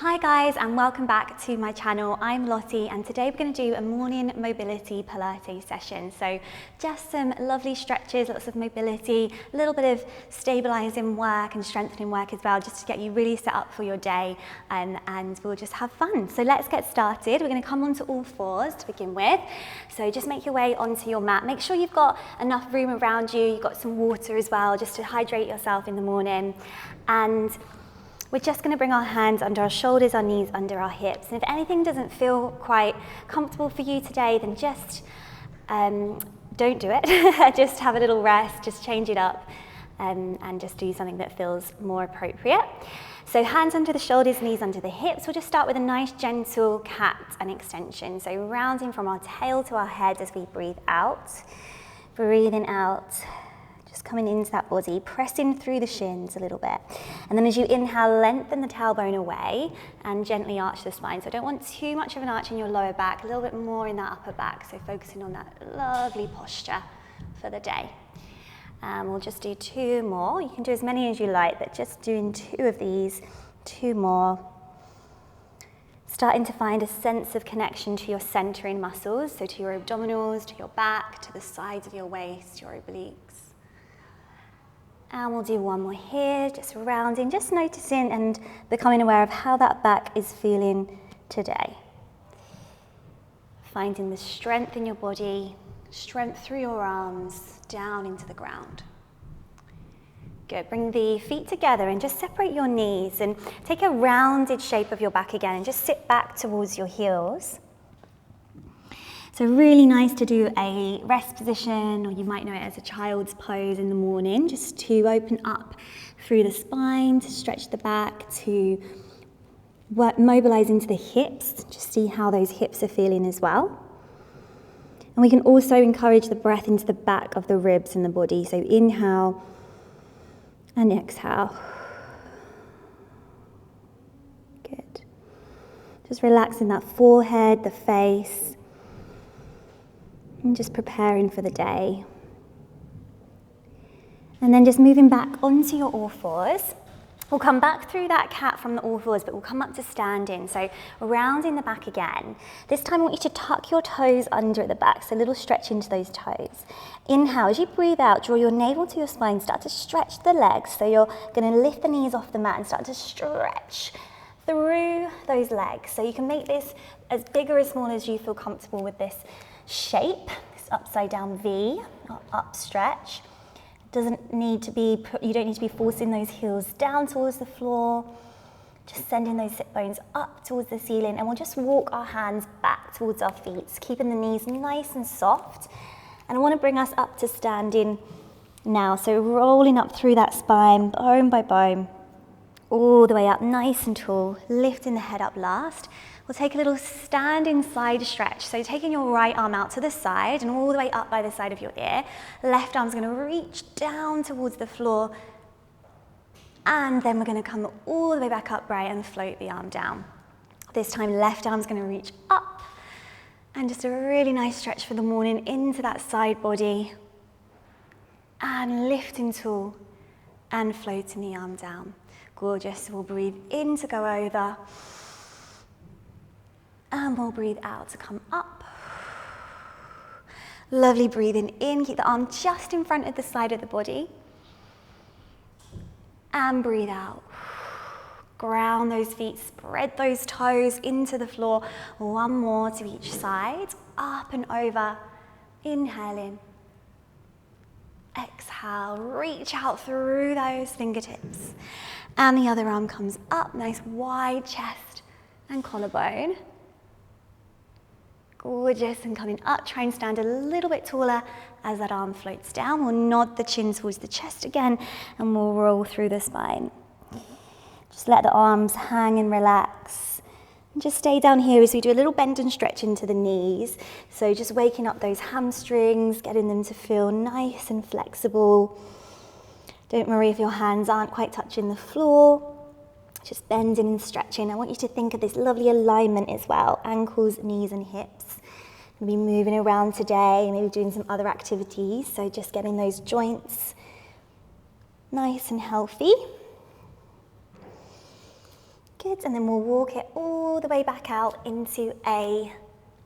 Hi guys, and welcome back to my channel. I'm Lottie, and today we're going to do a morning mobility Pilates session. So just some lovely stretches, lots of mobility, a little bit of stabilizing work and strengthening work as well, just to get you really set up for your day, and we'll just have fun. So let's get started. We're going to come onto all fours to begin with. So just make your way onto your mat. Make sure you've got enough room around you. You've got some water as well, just to hydrate yourself in the morning. And we're just going to bring our hands under our shoulders, our knees under our hips. And if anything doesn't feel quite comfortable for you today, then just don't do it. Just have a little rest, just change it up, and just do something that feels more appropriate. So hands under the shoulders, knees under the hips. We'll just start with a nice gentle cat and extension. So rounding from our tail to our head as we breathe out. Breathing out. Just coming into that body, pressing through the shins a little bit. And then as you inhale, lengthen the tailbone away and gently arch the spine. So I don't want too much of an arch in your lower back, a little bit more in that upper back. So focusing on that lovely posture for the day. We'll just do two more. You can do as many as you like, but just doing two of these, two more. Starting to find a sense of connection to your centering muscles, so to your abdominals, to your back, to the sides of your waist, your obliques. And we'll do one more here, just rounding, just noticing and becoming aware of how that back is feeling today. Finding the strength in your body, strength through your arms, down into the ground. Good, bring the feet together and just separate your knees and take a rounded shape of your back again and just sit back towards your heels. So really nice to do a rest position, or you might know it as a child's pose in the morning, just to open up through the spine, to stretch the back, to mobilize into the hips, just see how those hips are feeling as well. And we can also encourage the breath into the back of the ribs in the body. So inhale and exhale. Good. Just relaxing that forehead, the face. And just preparing for the day. And then just moving back onto your all fours. We'll come back through that cat from the all fours, but we'll come up to standing. So rounding the back again. This time I want you to tuck your toes under at the back, so a little stretch into those toes. Inhale, as you breathe out, draw your navel to your spine, start to stretch the legs. So you're going to lift the knees off the mat and start to stretch through those legs. So you can make this as big or as small as you feel comfortable with this shape, this upside down V, or up stretch. You don't need to be forcing those heels down towards the floor, just sending those sit bones up towards the ceiling, and we'll just walk our hands back towards our feet, keeping the knees nice and soft. And I want to bring us up to standing now, so rolling up through that spine, bone by bone, all the way up nice and tall, lifting the head up last. We'll take a little standing side stretch. So taking your right arm out to the side and all the way up by the side of your ear. Left arm's going to reach down towards the floor. And then we're going to come all the way back upright and float the arm down. This time left arm's going to reach up. And just a really nice stretch for the morning into that side body. And lifting tall and floating the arm down. Gorgeous. We'll breathe in to go over. And we'll breathe out to come up. Lovely, breathing in, keep the arm just in front of the side of the body. And breathe out. Ground those feet, spread those toes into the floor. One more to each side, up and over. Inhaling. Exhale, reach out through those fingertips. And the other arm comes up, nice wide chest and collarbone. Gorgeous, and coming up, try and stand a little bit taller as that arm floats down. We'll nod the chin towards the chest again, and we'll roll through the spine. Just let the arms hang and relax. And just stay down here as we do a little bend and stretch into the knees. So just waking up those hamstrings, getting them to feel nice and flexible. Don't worry if your hands aren't quite touching the floor. Just bending and stretching. I want you to think of this lovely alignment as well. Ankles, knees and hips. We'll be moving around today, maybe doing some other activities. So just getting those joints nice and healthy. Good, and then we'll walk it all the way back out into a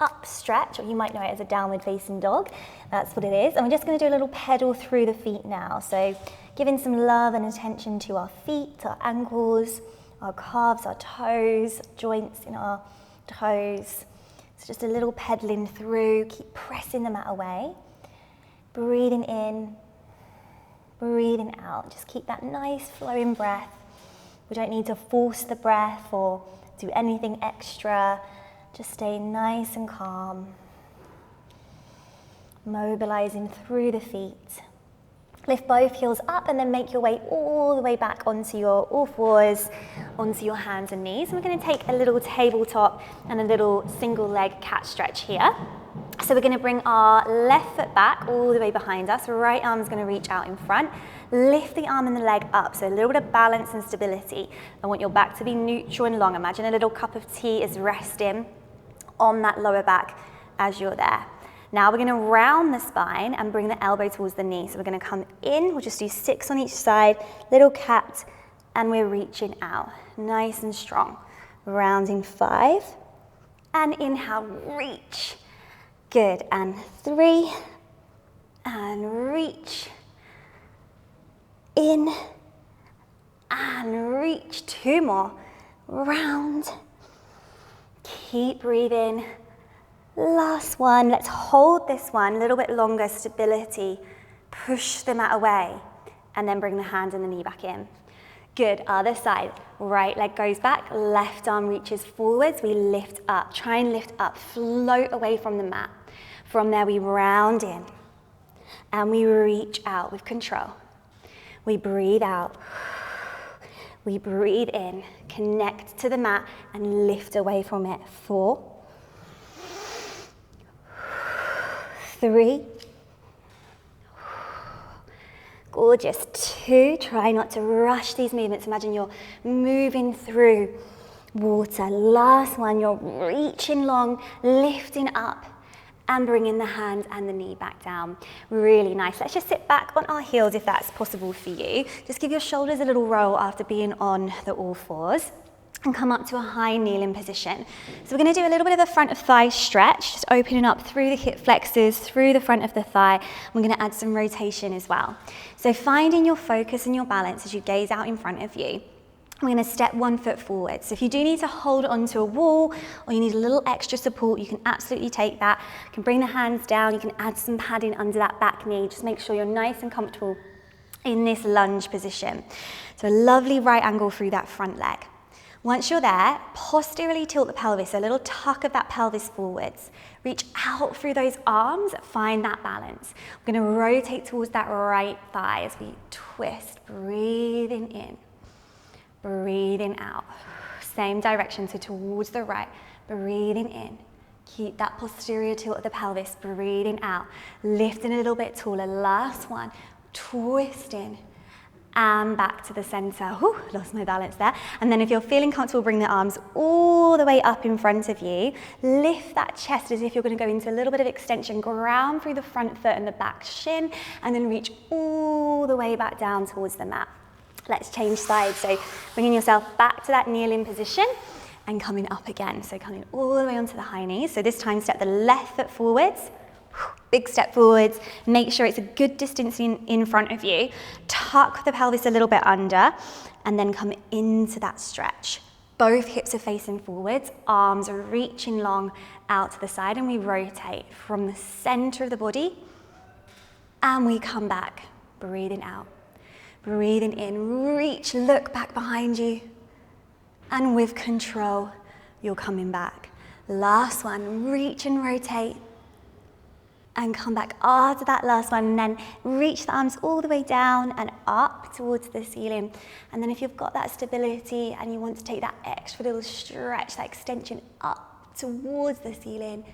up stretch, or you might know it as a downward facing dog. That's what it is. And we're just going to do a little pedal through the feet now. So giving some love and attention to our feet, our ankles, our calves, our toes, joints in our toes. So just a little pedaling through, keep pressing the mat away. Breathing in, breathing out. Just keep that nice flowing breath. We don't need to force the breath or do anything extra. Just stay nice and calm. Mobilizing through the feet. Lift both heels up and then make your way all the way back onto your all fours, onto your hands and knees. And we're going to take a little tabletop and a little single leg cat stretch here. So we're going to bring our left foot back all the way behind us. Right arm is going to reach out in front. Lift the arm and the leg up, so a little bit of balance and stability. I want your back to be neutral and long. Imagine a little cup of tea is resting on that lower back as you're there. Now we're going to round the spine and bring the elbow towards the knee. So we're going to come in, we'll just do 6 on each side, little cat, and we're reaching out, nice and strong. Rounding 5, and inhale, reach. Good, and 3, and reach. In, and reach. 2 more. Round. Keep breathing. Last one. Let's hold this one a little bit longer. Stability. Push the mat away. And then bring the hand and the knee back in. Good. Other side. Right leg goes back. Left arm reaches forwards. We lift up. Try and lift up. Float away from the mat. From there we round in. And we reach out with control. We breathe out. We breathe in. Connect to the mat and lift away from it. 4. 3. Gorgeous. 2. Try not to rush these movements. Imagine you're moving through water. Last one. You're reaching long, lifting up, and bringing the hand and the knee back down. Really nice. Let's just sit back on our heels if that's possible for you. Just give your shoulders a little roll after being on the all fours and come up to a high kneeling position. So we're going to do a little bit of a front of thigh stretch, just opening up through the hip flexors, through the front of the thigh. We're going to add some rotation as well. So finding your focus and your balance as you gaze out in front of you. We're going to step 1 foot forward. So if you do need to hold onto a wall or you need a little extra support, you can absolutely take that. You can bring the hands down, you can add some padding under that back knee. Just make sure you're nice and comfortable in this lunge position. So a lovely right angle through that front leg. Once you're there, posteriorly tilt the pelvis, a little tuck of that pelvis forwards. Reach out through those arms, find that balance. We're going to rotate towards that right thigh as we twist, breathing in. Breathing out, same direction, so towards the right, breathing in. Keep that posterior tilt of the pelvis, breathing out, lifting a little bit taller. Last one, twisting, and back to the center. Whew, lost my balance there. And then if you're feeling comfortable, bring the arms all the way up in front of you. Lift that chest as if you're going to go into a little bit of extension. Ground through the front foot and the back shin, and then reach all the way back down towards the mat. Let's change sides. So bringing yourself back to that kneeling position and coming up again. So coming all the way onto the high knees. So this time step the left foot forwards. Big step forwards. Make sure it's a good distance in front of you. Tuck the pelvis a little bit under and then come into that stretch. Both hips are facing forwards. Arms are reaching long out to the side, and we rotate from the center of the body. And we come back, breathing out. Breathing in, reach, look back behind you. And with control, you're coming back. Last one, reach and rotate. And come back after that last one. And then reach the arms all the way down and up towards the ceiling. And then if you've got that stability and you want to take that extra little stretch, that extension up towards the ceiling,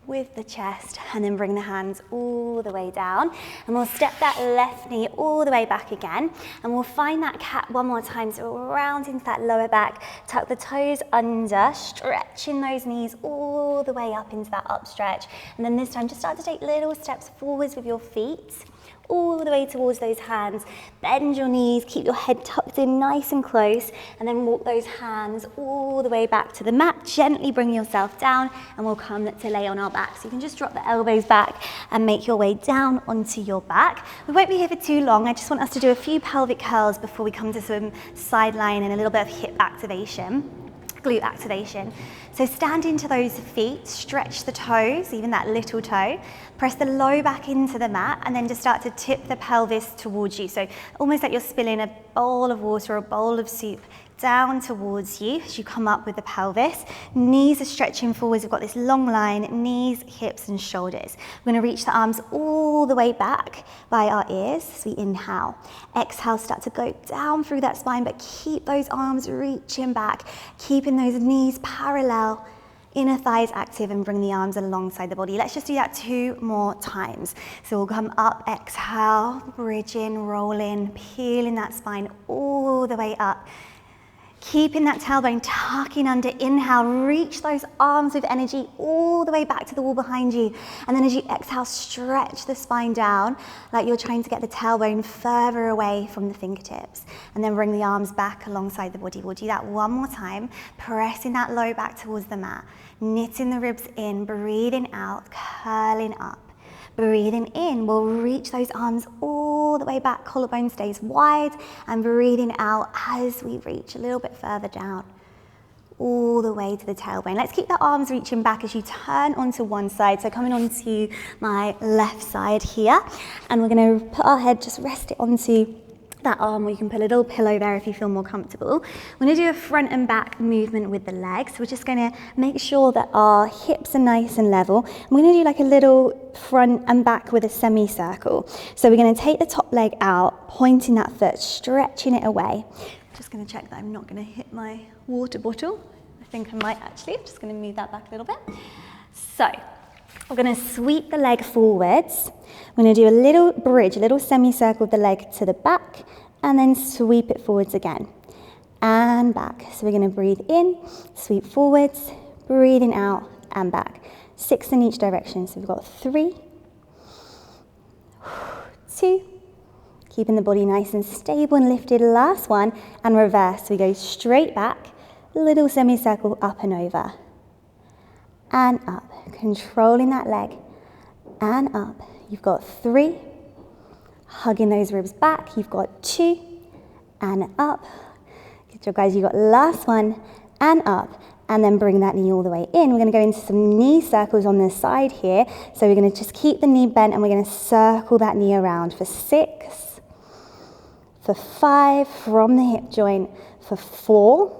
with the chest, and then bring the hands all the way down, and we'll step that left knee all the way back again, and we'll find that cat one more time. So we'll round into that lower back, tuck the toes under, stretching those knees all the way up into that up stretch, and then this time just start to take little steps forwards with your feet, all the way towards those hands. Bend your knees, keep your head tucked in nice and close, and then walk those hands all the way back to the mat. Gently bring yourself down, and we'll come to lay on our back. So you can just drop the elbows back and make your way down onto your back. We won't be here for too long. I just want us to do a few pelvic curls before we come to some sideline and a little bit of hip activation, glute activation. So stand into those feet, stretch the toes, even that little toe, press the low back into the mat, and then just start to tip the pelvis towards you. So almost like you're spilling a bowl of water or a bowl of soup down towards you as you come up with the pelvis. Knees are stretching forwards. We've got this long line, knees, hips, and shoulders. We're gonna reach the arms all the way back by our ears as we inhale. Exhale, start to go down through that spine, but keep those arms reaching back, keeping those knees parallel, inner thighs active, and bring the arms alongside the body. Let's just do that 2 more times. So we'll come up, exhale, bridging, rolling, peeling that spine all the way up. Keeping that tailbone tucking under, inhale, reach those arms with energy all the way back to the wall behind you. And then as you exhale, stretch the spine down like you're trying to get the tailbone further away from the fingertips. And then bring the arms back alongside the body. We'll do that 1 more time, pressing that low back towards the mat, knitting the ribs in, breathing out, curling up. Breathing in, we'll reach those arms all the way back, collarbone stays wide, and breathing out as we reach a little bit further down, all the way to the tailbone. Let's keep the arms reaching back as you turn onto one side. So coming onto my left side here, and we're gonna put our head, just rest it onto that arm, or you can put a little pillow there if you feel more comfortable. We're gonna do a front and back movement with the legs. We're just gonna make sure that our hips are nice and level. We're gonna do like a little front and back with a semicircle. So we're gonna take the top leg out, pointing that foot, stretching it away. Just gonna check that I'm not gonna hit my water bottle. I think I might actually. I'm just gonna move that back a little bit. So we're gonna sweep the leg forwards. We're gonna do a little bridge, a little semicircle with the leg to the back, and then sweep it forwards again, and back. So we're gonna breathe in, sweep forwards, breathing out, and back. 6 in each direction. So we've got 3, 2, keeping the body nice and stable and lifted. Last one, and reverse. So we go straight back, little semicircle up and over, and up, controlling that leg, and up. You've got 3, hugging those ribs back. You've got 2, and up. Good job, guys. You've got last one, and up, and then bring that knee all the way in. We're gonna go into some knee circles on this side here. So we're gonna just keep the knee bent, and we're gonna circle that knee around for 6, for 5, from the hip joint, for 4,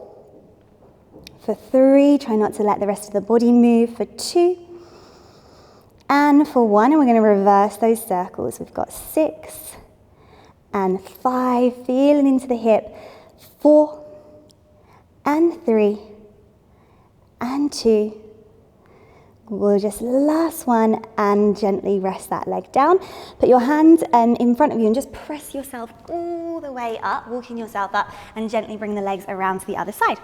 for 3, try not to let the rest of the body move, for 2, and for 1, and we're gonna reverse those circles. We've got 6, and 5, feeling into the hip, 4, and 3, and 2. We'll just last one, and gently rest that leg down. Put your hands in front of you and just press yourself all the way up, walking yourself up, and gently bring the legs around to the other side.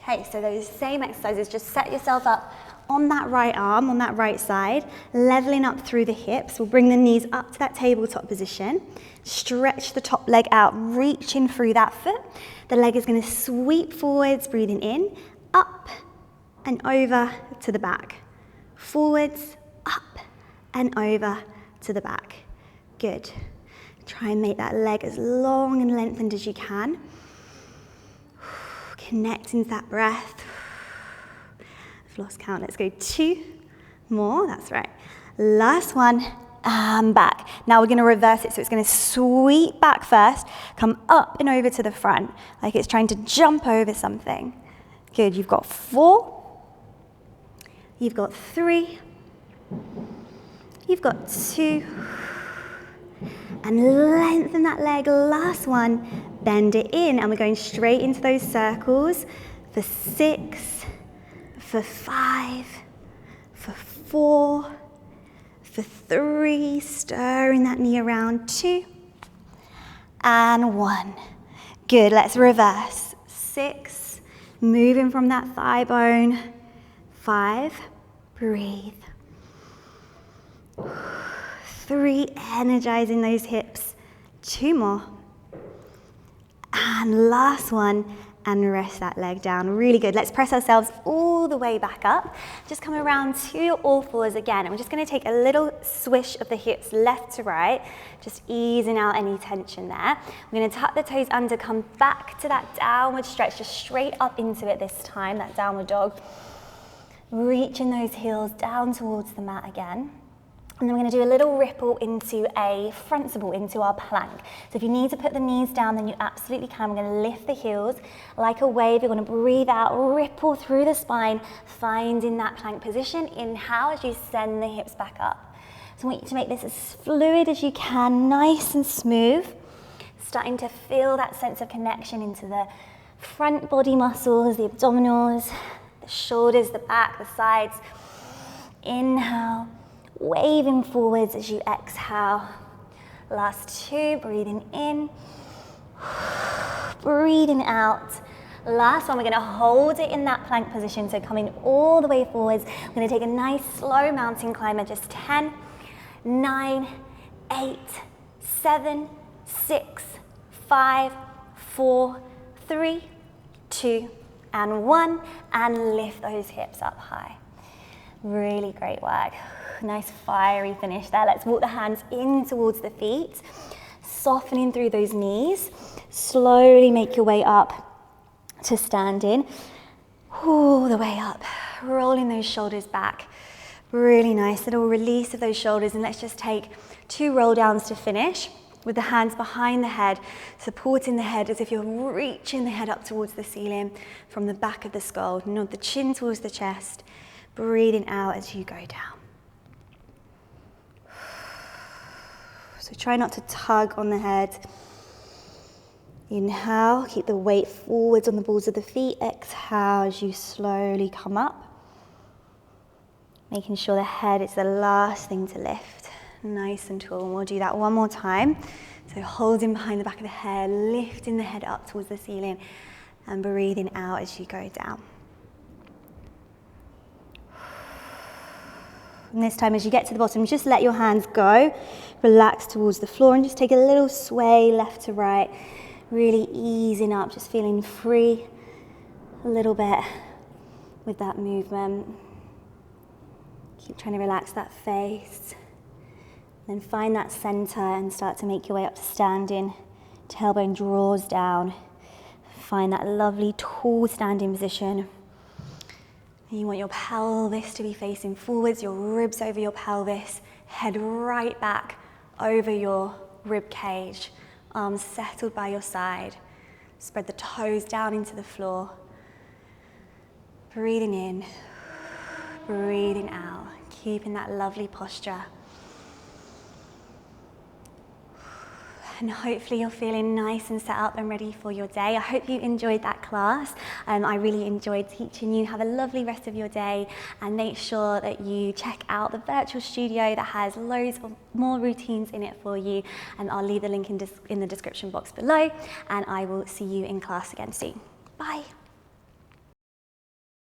Okay, so those same exercises, just set yourself up on that right arm, on that right side, leveling up through the hips. We'll bring the knees up to that tabletop position. Stretch the top leg out, reaching through that foot. The leg is gonna sweep forwards, breathing in, up and over to the back. Forwards, up and over to the back. Good. Try and make that leg as long and lengthened as you can. Connecting to that breath. I've lost count. Let's go 2 more. That's right. Last one, and back. Now we're going to reverse it. So it's going to sweep back first, come up and over to the front, like it's trying to jump over something. Good. You've got 4. You've got 3. You've got 2. And lengthen that leg. Last one. Bend it in, and we're going straight into those circles for 6, for 5, for 4, for 3, stirring that knee around, 2, and 1. Good, let's reverse. 6, moving from that thigh bone. 5, breathe. 3, energizing those hips. 2 more. And last one, and rest that leg down. Really good. Let's press ourselves all the way back up. Just come around to your all fours again, and we're just going to take a little swish of the hips left to right, just easing out any tension there. We're going to tuck the toes under, come back to that downward stretch, just straight up into it this time, that downward dog. Reaching those heels down towards the mat again. And then we're going to do a little ripple into a front ball, into our plank. So if you need to put the knees down, then you absolutely can. We're going to lift the heels like a wave. You're going to breathe out, ripple through the spine, finding that plank position. Inhale as you send the hips back up. So I want you to make this as fluid as you can, nice and smooth. Starting to feel that sense of connection into the front body muscles, the abdominals, the shoulders, the back, the sides. Inhale. Waving forwards as you exhale. Last 2, breathing in, breathing out. Last one, we're going to hold it in that plank position, so coming all the way forwards. We're going to take a nice slow mountain climber, just 10, 9, 8, 7, 6, 5, 4, 3, 2, and 1, and lift those hips up high. Really great work. Nice fiery finish there. Let's walk the hands in towards the feet, softening through those knees. Slowly make your way up to standing. All the way up, rolling those shoulders back. Really nice little release of those shoulders, and let's just take 2 roll downs to finish with the hands behind the head, supporting the head as if you're reaching the head up towards the ceiling from the back of the skull. Nod the chin towards the chest, breathing out as you go down. So try not to tug on the head. Inhale, keep the weight forwards on the balls of the feet. Exhale as you slowly come up. Making sure the head is the last thing to lift. Nice and tall, and we'll do that one more time. So holding behind the back of the head, lifting the head up towards the ceiling, and breathing out as you go down. And this time as you get to the bottom, just let your hands go. Relax towards the floor and just take a little sway left to right. Really easing up, just feeling free a little bit with that movement. Keep trying to relax that face. Then find that center and start to make your way up to standing. Tailbone draws down. Find that lovely tall standing position. You want your pelvis to be facing forwards, your ribs over your pelvis, head right back over your rib cage, arms settled by your side. Spread the toes down into the floor. Breathing in, breathing out, keeping that lovely posture. And hopefully you're feeling nice and set up and ready for your day. I hope you enjoyed that class. I really enjoyed teaching you. Have a lovely rest of your day, and make sure that you check out the virtual studio that has loads of more routines in it for you. And I'll leave the link in the description box below, and I will see you in class again soon. Bye.